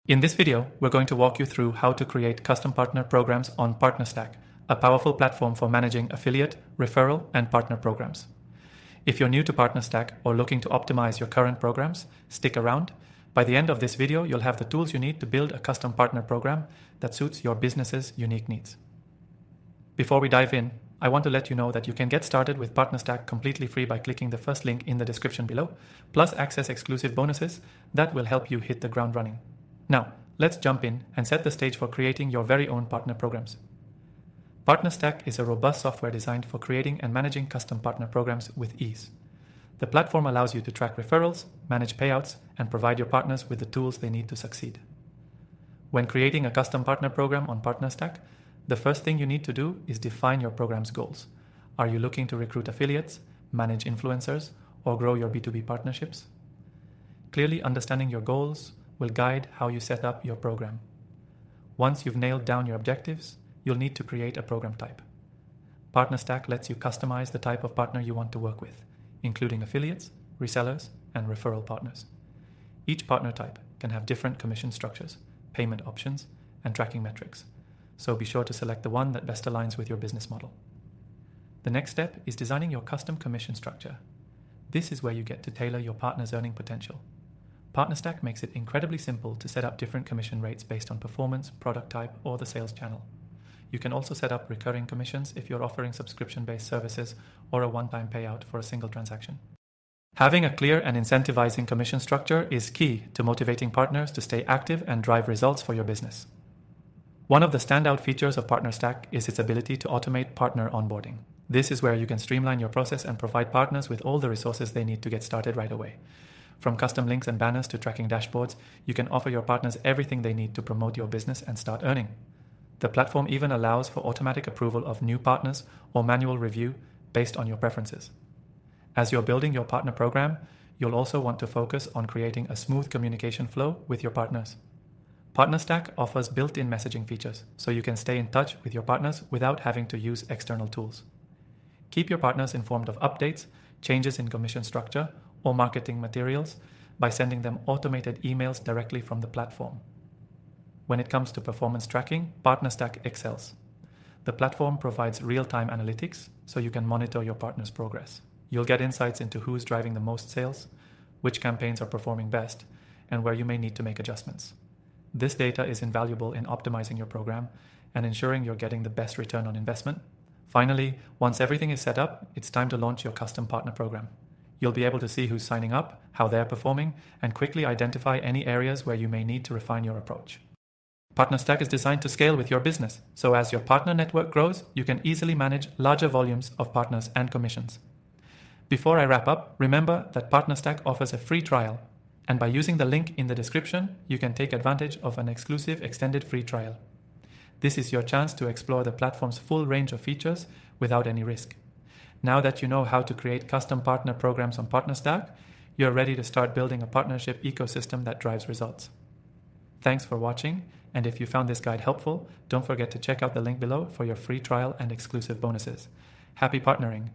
In this video, we're going to walk you through how to create custom partner programs on PartnerStack, a powerful platform for managing affiliate, referral, and partner programs. If you're new to PartnerStack or looking to optimize your current programs, stick around. By the end of this video, you'll have the tools you need to build a custom partner program that suits your business's unique needs. Before we dive in, I want to let you know that you can get started with PartnerStack completely free by clicking the first link in the description below, plus access exclusive bonuses that will help you hit the ground running. Now, let's jump in and set the stage for creating your very own partner programs. PartnerStack is a robust software designed for creating and managing custom partner programs with ease. The platform allows you to track referrals, manage payouts, and provide your partners with the tools they need to succeed. When creating a custom partner program on PartnerStack, the first thing you need to do is define your program's goals. Are you looking to recruit affiliates, manage influencers, or grow your B2B partnerships? Clearly understanding your goals will guide how you set up your program. Once you've nailed down your objectives, you'll need to create a program type. PartnerStack lets you customize the type of partner you want to work with, including affiliates, resellers, and referral partners. Each partner type can have different commission structures, payment options, and tracking metrics, so be sure to select the one that best aligns with your business model. The next step is designing your custom commission structure. This is where you get to tailor your partner's earning potential. PartnerStack makes it incredibly simple to set up different commission rates based on performance, product type, or the sales channel. You can also set up recurring commissions if you're offering subscription-based services or a one-time payout for a single transaction. Having a clear and incentivizing commission structure is key to motivating partners to stay active and drive results for your business. One of the standout features of PartnerStack is its ability to automate partner onboarding. This is where you can streamline your process and provide partners with all the resources they need to get started right away. From custom links and banners to tracking dashboards, you can offer your partners everything they need to promote your business and start earning. The platform even allows for automatic approval of new partners or manual review based on your preferences. As you're building your partner program, you'll also want to focus on creating a smooth communication flow with your partners. PartnerStack offers built-in messaging features, so you can stay in touch with your partners without having to use external tools. Keep your partners informed of updates, changes in commission structure, or marketing materials by sending them automated emails directly from the platform. When it comes to performance tracking, PartnerStack excels. The platform provides real-time analytics so you can monitor your partner's progress. You'll get insights into who's driving the most sales, which campaigns are performing best, and where you may need to make adjustments. This data is invaluable in optimizing your program and ensuring you're getting the best return on investment. Finally, once everything is set up, it's time to launch your custom partner program. You'll be able to see who's signing up, how they're performing, and quickly identify any areas where you may need to refine your approach. PartnerStack is designed to scale with your business, so as your partner network grows, you can easily manage larger volumes of partners and commissions. Before I wrap up, remember that PartnerStack offers a free trial, and by using the link in the description, you can take advantage of an exclusive extended free trial. This is your chance to explore the platform's full range of features without any risk. Now that you know how to create custom partner programs on PartnerStack, you're ready to start building a partnership ecosystem that drives results. Thanks for watching, and if you found this guide helpful, don't forget to check out the link below for your free trial and exclusive bonuses. Happy partnering!